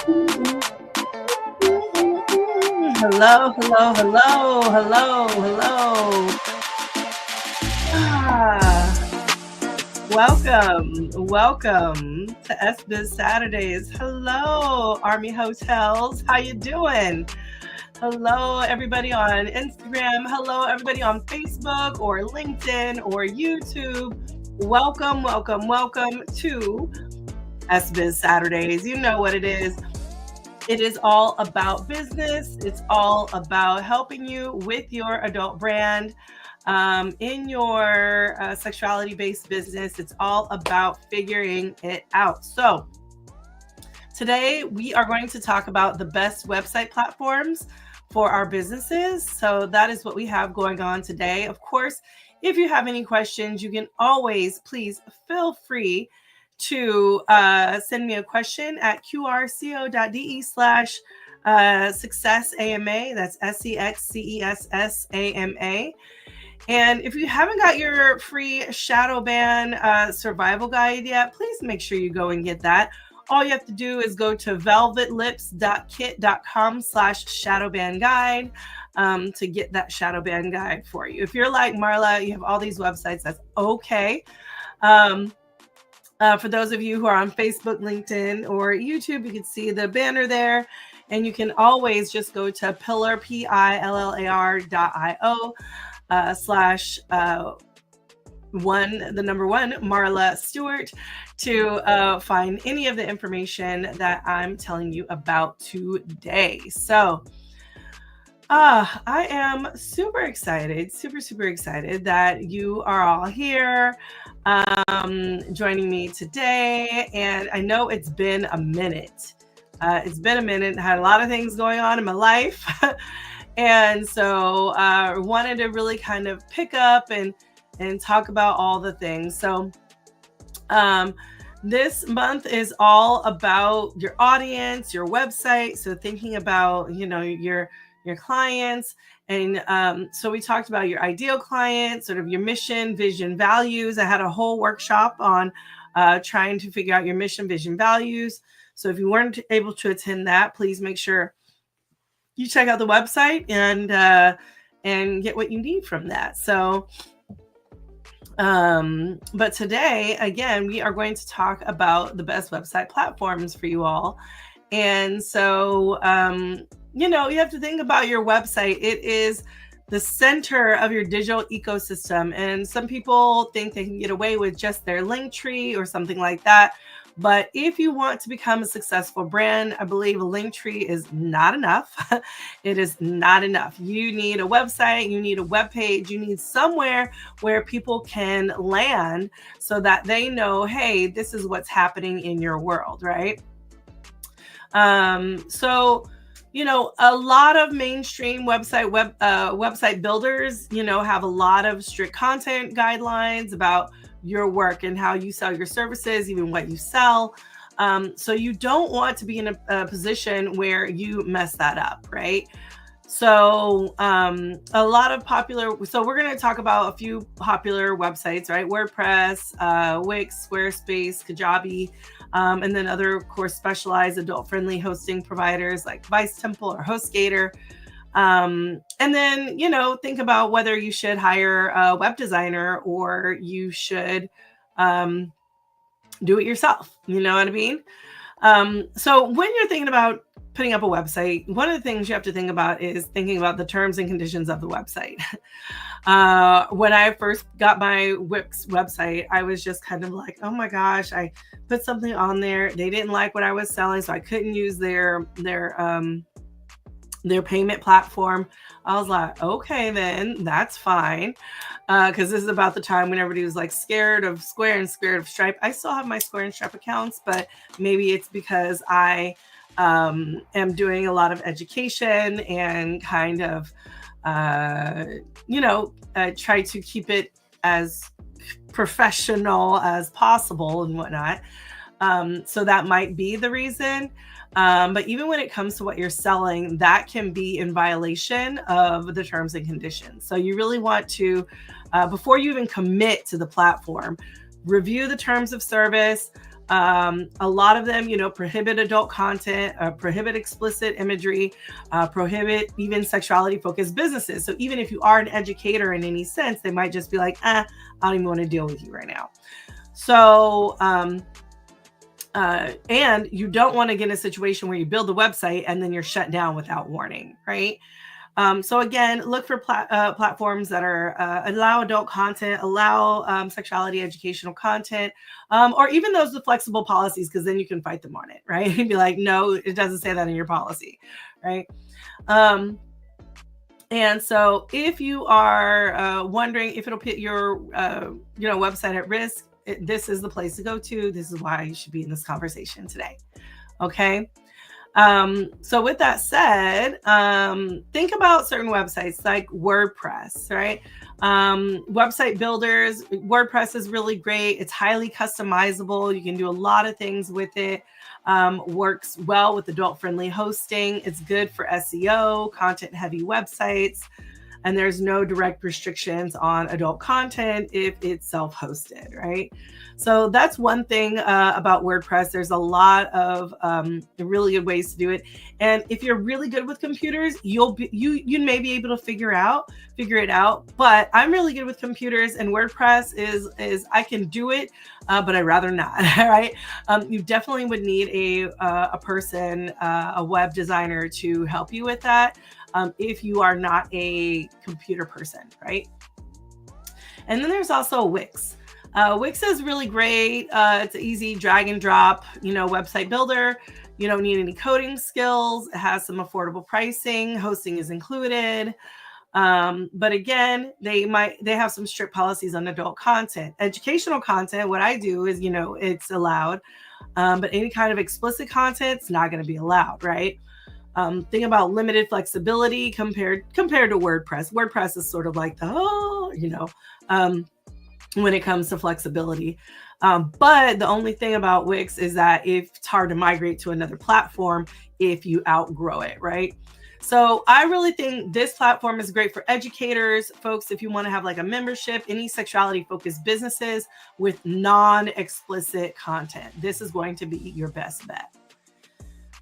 Hello, hello, hello, hello, hello. Welcome to SBiz Saturdays. Hello, Army Hotels. How you doing? Hello, everybody on Instagram. Hello, everybody on Facebook or LinkedIn or YouTube. Welcome to SBiz Saturdays. You know what it is. It is all about business. It's all about helping you with your adult brand in your sexuality-based business. It's all about figuring it out. So today we are going to talk about the best website platforms for our businesses. So that is what we have going on today. Of course, if you have any questions, you can always please feel free to send me a question at qrco.de/successama. That's SEXCESSAMA. And if you haven't got your free shadow ban survival guide yet, please make sure you go and get that. All you have to do is go to velvetlips.kit.com/shadowban guide to get that shadow ban guide for you. If you're like Marla, you have all these websites, that's okay. For those of you who are on Facebook, LinkedIn, or YouTube, you can see the banner there. And you can always just go to pillar, pillar.io /1, the number one, Marla Stewart, to find any of the information that I'm telling you about today. So I am super excited that you are all here joining me today. And I know it's been a minute. I had a lot of things going on in my life. And so I wanted to really kind of pick up and talk about all the things. So this month is all about your audience, your website. So thinking about, your clients. And so we talked about your ideal client, sort of your mission, vision, values. I had a whole workshop on trying to figure out your mission, vision, values. So if you weren't able to attend that, please make sure you check out the website and get what you need from that. So, but today, again, we are going to talk about the best website platforms for you all. And so, you have to think about your website. It is the center of your digital ecosystem. And some people think they can get away with just their Linktree or something like that. But if you want to become a successful brand, I believe a Linktree is not enough. It is not enough. You need a website, you need a web page, you need somewhere where people can land so that they know, hey, this is what's happening in your world, right? So, a lot of mainstream website builders, have a lot of strict content guidelines about your work and how you sell your services, even what you sell. So you don't want to be in a position where you mess that up, right? So a lot of so we're going to talk about a few popular websites, right? WordPress, Wix, Squarespace, Kajabi, and then other, of course, specialized adult-friendly hosting providers like Vice Temple or HostGator. And then, think about whether you should hire a web designer or you should do it yourself. You know what I mean? So when you're thinking about putting up a website, one of the things you have to think about is thinking about the terms and conditions of the website. When I first got my Wix website, I was just kind of like, oh my gosh, I put something on there. They didn't like what I was selling, so I couldn't use their payment platform. I was like, okay, then that's fine. Because this is about the time when everybody was like scared of Square and scared of Stripe. I still have my Square and Stripe accounts, but maybe it's because I am doing a lot of education and kind of, try to keep it as professional as possible and whatnot. So that might be the reason. But even when it comes to what you're selling, that can be in violation of the terms and conditions. So you really want to, before you even commit to the platform, review the terms of service, A lot of them, prohibit adult content, prohibit explicit imagery, prohibit even sexuality focused businesses. So even if you are an educator in any sense, they might just be like, I don't even want to deal with you right now. So, and you don't want to get in a situation where you build the website and then you're shut down without warning, right? So again, look for platforms that are allow adult content, allow sexuality educational content, or even those with flexible policies, because then you can fight them on it, right? And be like, no, it doesn't say that in your policy, right? And so if you are wondering if it'll put your website at risk, this is the place to go to. This is why you should be in this conversation today. Okay. So with that said, think about certain websites like WordPress, right? Website builders, WordPress is really great. It's highly customizable. You can do a lot of things with it. Works well with adult-friendly hosting. It's good for SEO, content-heavy websites, and there's no direct restrictions on adult content if it's self-hosted, right? So that's one thing about WordPress. There's a lot of really good ways to do it. And if you're really good with computers, you may be able to figure it out. But I'm really good with computers, and WordPress is I can do it, but I'd rather not. Right? You definitely would need a person, a web designer, to help you with that. If you are not a computer person, right? And then there's also Wix. Wix is really great. It's an easy drag and drop, website builder. You don't need any coding skills. It has some affordable pricing. Hosting is included. But again, they have some strict policies on adult content. Educational content, what I do is, it's allowed. But any kind of explicit content is not going to be allowed, right? Think about limited flexibility compared to WordPress. WordPress is sort of like when it comes to flexibility. But the only thing about Wix is that it's hard to migrate to another platform if you outgrow it, right? So I really think this platform is great for educators, folks, if you want to have like a membership, any sexuality focused businesses with non-explicit content. This is going to be your best bet.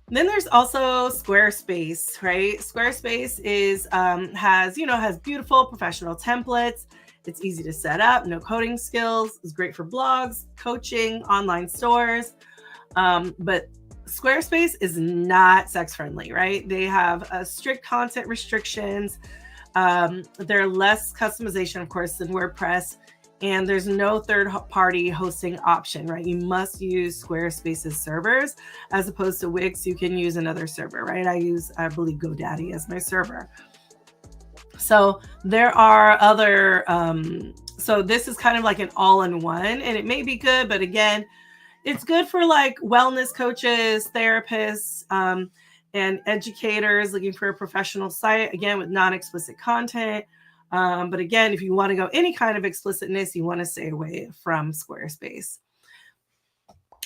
Then there's also Squarespace, right? Squarespace has beautiful professional templates. It's easy to set up, no coding skills. It's great for blogs, coaching, online stores. But Squarespace is not sex friendly, right? They have strict content restrictions. They're less customization, of course, than WordPress. And there's no third-party hosting option, right? You must use Squarespace's servers as opposed to Wix. You can use another server, right? I believe GoDaddy as my server. So there are other, so this is kind of like an all-in-one, and it may be good, but again, it's good for like wellness coaches, therapists, and educators looking for a professional site, again, with non-explicit content. But again, if you want to go any kind of explicitness, you want to stay away from Squarespace.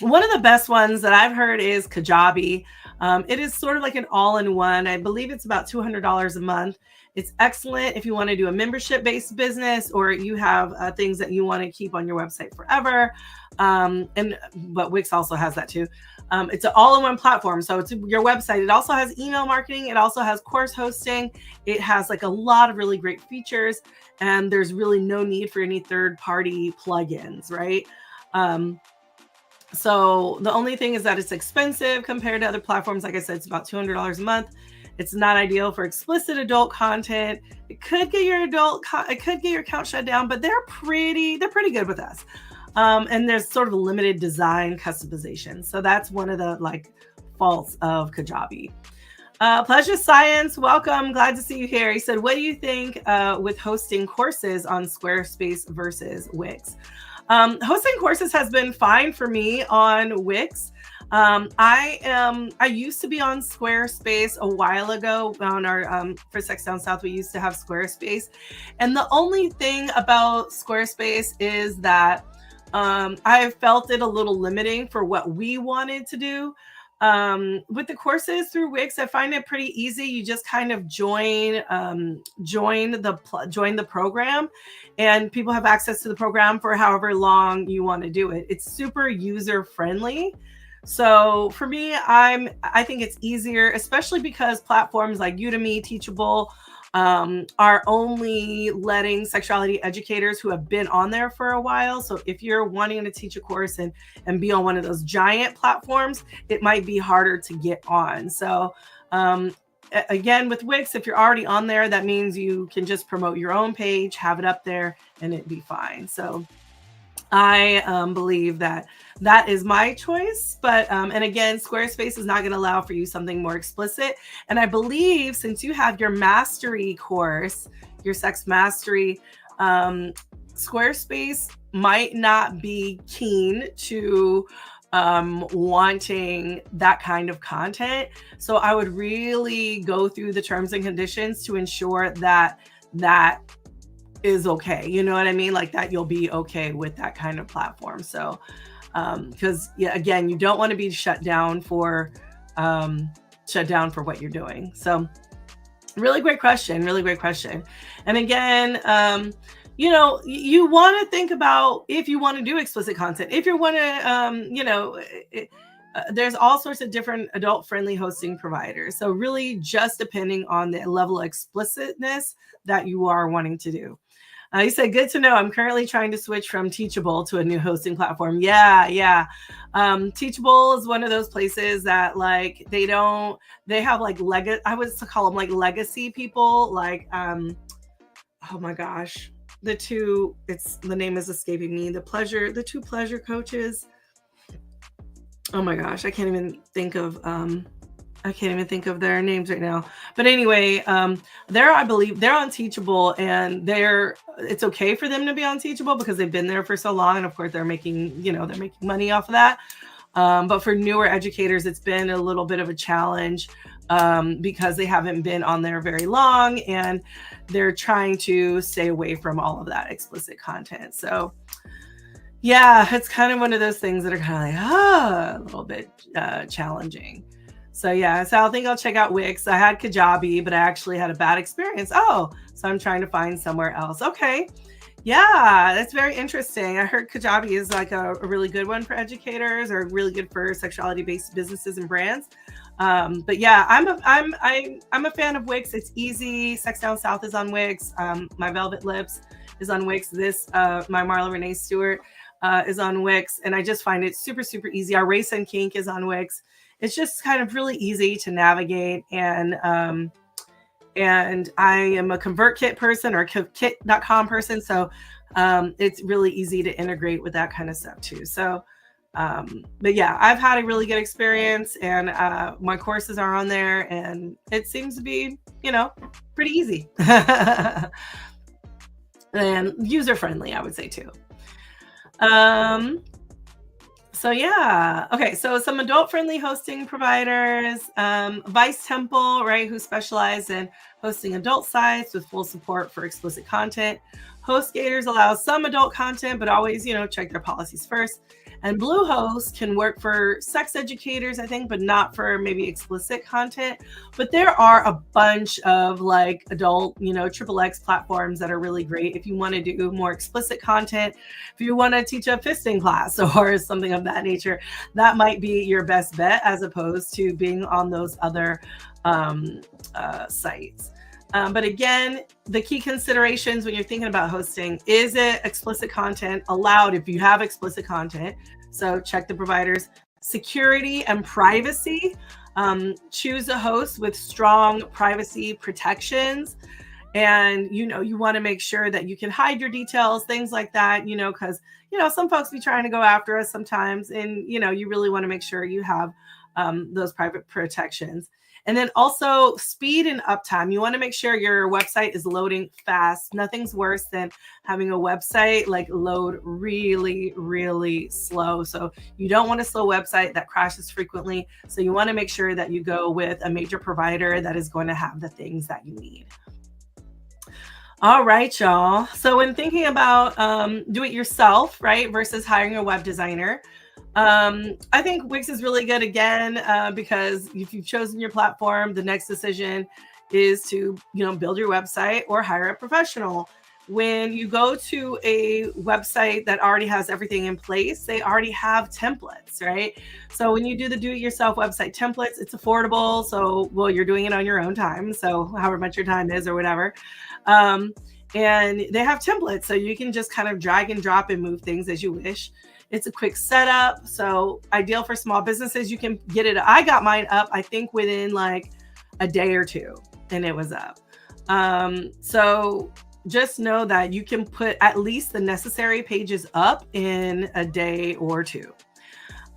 One of the best ones that I've heard is Kajabi. It is sort of like an all-in-one. I believe it's about $200 a month. It's excellent if you want to do a membership-based business or you have things that you want to keep on your website forever. But Wix also has that too. It's an all-in-one platform. So it's your website. It also has email marketing. It also has course hosting. It has like a lot of really great features, and there's really no need for any third-party plugins, right? So the only thing is that it's expensive compared to other platforms. Like I said, it's about $200 a month. It's not ideal for explicit adult content. It could get your account shut down, but they're pretty good with us. And there's sort of a limited design customization. So that's one of the like faults of Kajabi. Pleasure Science, welcome. Glad to see you here. He said, what do you think with hosting courses on Squarespace versus Wix? Hosting courses has been fine for me on Wix. I used to be on Squarespace a while ago on our, for Sex Down South, we used to have Squarespace. And the only thing about Squarespace is that I felt it a little limiting for what we wanted to do. With the courses through Wix, I find it pretty easy. You just kind of join the program, and people have access to the program for however long you want to do it. It's super user friendly. So for me, I think it's easier, especially because platforms like Udemy, Teachable, are only letting sexuality educators who have been on there for a while. So if you're wanting to teach a course and be on one of those giant platforms, it might be harder to get on. So again, with Wix, if you're already on there, that means you can just promote your own page, have it up there, and it'd be fine. So I believe that is my choice. But and again, Squarespace is not going to allow for you something more explicit. And I believe since you have your mastery course, your sex mastery, Squarespace might not be keen to wanting that kind of content. So I would really go through the terms and conditions to ensure that that is okay. You know what I mean? Like that you'll be okay with that kind of platform. So because yeah, again, you don't want to be shut down for what you're doing. So really great question. And again, you want to think about if you want to do explicit content, if you want to, there's all sorts of different adult friendly hosting providers. So really just depending on the level of explicitness that you are wanting to do. You said, good to know. I'm currently trying to switch from Teachable to a new hosting platform. Yeah. Teachable is one of those places that like, they have like I would call them like legacy people. Like, oh my gosh, the name is escaping me. The two pleasure coaches. Oh my gosh, I can't even think of their names right now. But anyway, I believe they're on Teachable, and it's okay for them to be on Teachable because they've been there for so long, and of course they're making money off of that. But for newer educators, it's been a little bit of a challenge because they haven't been on there very long, and they're trying to stay away from all of that explicit content. So yeah, it's kind of one of those things that are kind of like a little bit challenging. So yeah, so I think I'll check out Wix. I had Kajabi, but I actually had a bad experience. So I'm trying to find somewhere else. Okay. Yeah, that's very interesting. I heard Kajabi is like a really good one for educators, or really good for sexuality-based businesses and brands. But yeah, I'm a fan of Wix. It's easy. Sex Down South is on Wix. My Velvet Lips is on Wix. My Marla Renee Stewart is on Wix, and I just find it super, super easy. Our Race and Kink is on Wix. It's just kind of really easy to navigate. And I am a ConvertKit person or kit.com person. So it's really easy to integrate with that kind of stuff too. So, but yeah, I've had a really good experience, and my courses are on there, and it seems to be, pretty easy and user-friendly, I would say too. So yeah, okay, so some adult-friendly hosting providers, Vice Temple, right, who specialize in hosting adult sites with full support for explicit content. HostGators allows some adult content, but always, check their policies first. And Bluehost can work for sex educators, I think, but not for maybe explicit content. But there are a bunch of like adult, XXX platforms that are really great if you want to do more explicit content. If you want to teach a fisting class or something of that nature, that might be your best bet as opposed to being on those other sites. But again, the key considerations when you're thinking about hosting, is it explicit content allowed if you have explicit content? So check the providers. Security and privacy. Choose a host with strong privacy protections. And, you want to make sure that you can hide your details, things like that, because, some folks be trying to go after us sometimes. And, you really want to make sure you have those private protections. And then also speed and uptime. You want to make sure your website is loading fast. Nothing's worse than having a website like load really, really slow. So you don't want a slow website that crashes frequently. So you want to make sure that you go with a major provider that is going to have the things that you need. All right, y'all. So when thinking about do it yourself, right, versus hiring a web designer, I think Wix is really good again because if you've chosen your platform, the next decision is to build your website or hire a professional. When you go to a website that already has everything in place, they already have templates, right? So when you do the do-it-yourself website templates, it's affordable. So, well, you're doing it on your own time. So however much your time is or whatever. And they have templates. So you can just kind of drag and drop and move things as you wish. It's a quick setup. So ideal for small businesses. You can get it. I got mine up, I think, within like a day or two, and it was up. So just know that you can put at least the necessary pages up in a day or two.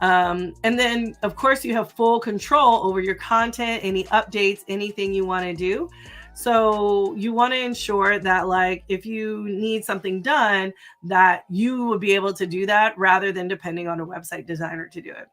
And then, of course, you have full control over your content, any updates, anything you want to do. So you want to ensure that, like, if you need something done, that you will be able to do that rather than depending on a website designer to do it.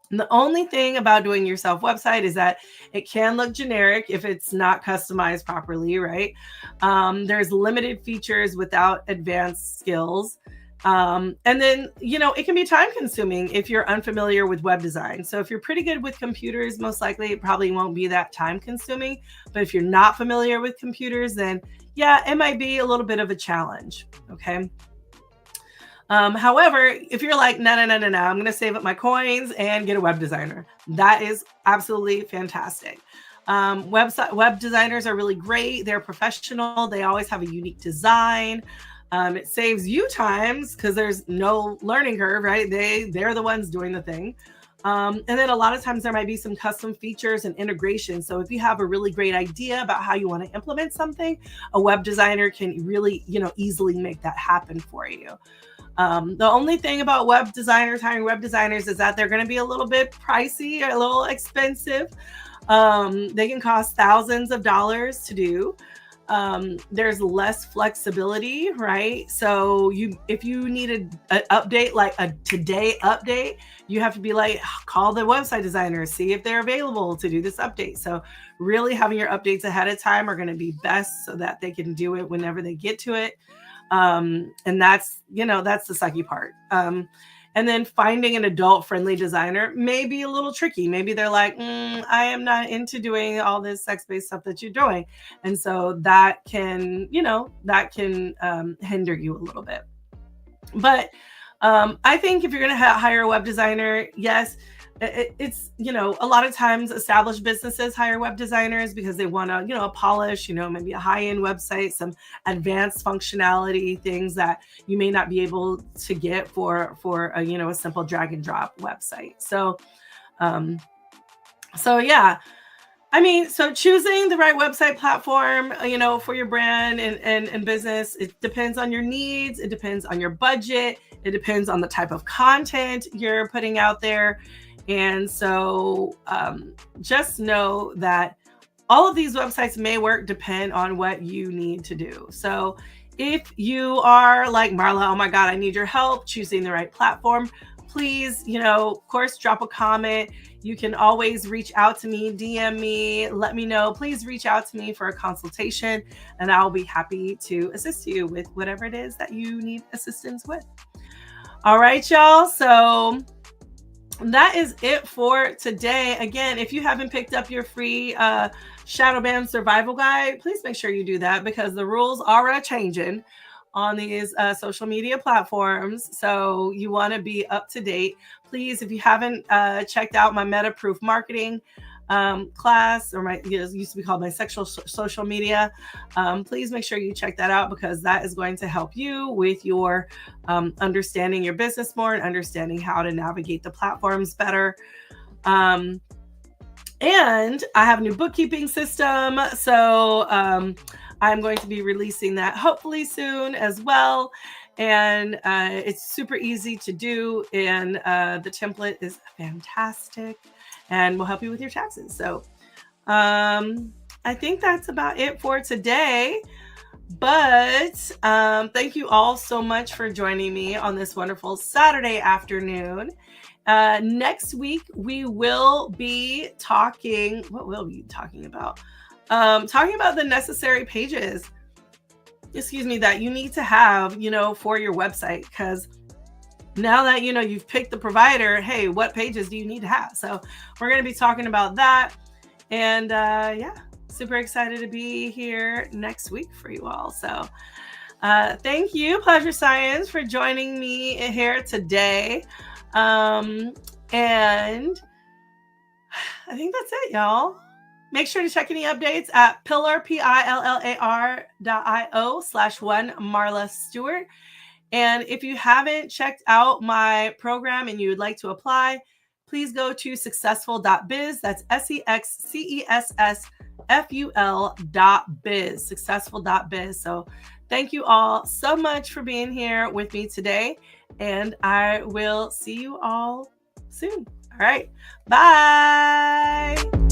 And the only thing about doing yourself website is that it can look generic if it's not customized properly, right? There's limited features without advanced skills. And then, it can be time consuming if you're unfamiliar with web design. So if you're pretty good with computers, most likely it probably won't be that time consuming. But if you're not familiar with computers, then yeah, it might be a little bit of a challenge. Okay. However, if you're like, no, I'm going to save up my coins and get a web designer, that is absolutely fantastic. Web designers are really great. They're professional. They always have a unique design. It saves you times because there's no learning curve, right? They're the ones doing the thing. And then a lot of times there might be some custom features and integration. So if you have a really great idea about how you want to implement something, a web designer can really, easily make that happen for you. The only thing about hiring web designers is that they're going to be a little bit pricey, a little expensive. They can cost thousands of dollars to do. There's less flexibility, right? So if you need an update, like a today update, you have to be like, call the website designer, see if they're available to do this update. So really having your updates ahead of time are going to be best so that they can do it whenever they get to it. And that's the sucky part. And then finding an adult-friendly designer may be a little tricky. Maybe they're like, I am not into doing all this sex-based stuff that you're doing. And so that can hinder you a little bit. But I think if you're going to hire a web designer, yes, it's, a lot of times established businesses hire web designers because they want to, polish, maybe a high-end website, some advanced functionality, things that you may not be able to get for a simple drag and drop website. So yeah. So choosing the right website platform, for your brand and business, it depends on your needs. It depends on your budget. It depends on the type of content you're putting out there. And so just know that all of these websites may work depend on what you need to do. So if you are like, Marla, oh my God, I need your help choosing the right platform, please, of course, drop a comment. You can always reach out to me, DM me, let me know. Please reach out to me for a consultation, and I'll be happy to assist you with whatever it is that you need assistance with. All right, y'all. So that is it for today. Again, if you haven't picked up your free shadow ban survival guide, please make sure you do that because the rules are changing on these social media platforms. So you want to be up to date. Please, if you haven't checked out my Meta-Proof Marketing class, or used to be called my sexual social media, please make sure you check that out because that is going to help you with your understanding your business more and understanding how to navigate the platforms better. And I have a new bookkeeping system. So I'm going to be releasing that hopefully soon as well. And it's super easy to do. And the template is fantastic and will help you with your taxes. So I think that's about it for today. But thank you all so much for joining me on this wonderful Saturday afternoon. Next week, we will be talking, what will we be talking about? Talking about the necessary pages, that you need to have, for your website, because now that you know you've picked the provider, hey, what pages do you need to have? So we're going to be talking about that. And yeah, super excited to be here next week for you all. So thank you, Pleasure Science, for joining me here today. And I think that's it, y'all. Make sure to check any updates at pillar.io/one Marla Stewart. And if you haven't checked out my program and you would like to apply, please go to successful.biz. That's SEXCESSFUL.biz, successful.biz. So thank you all so much for being here with me today. And I will see you all soon. All right. Bye.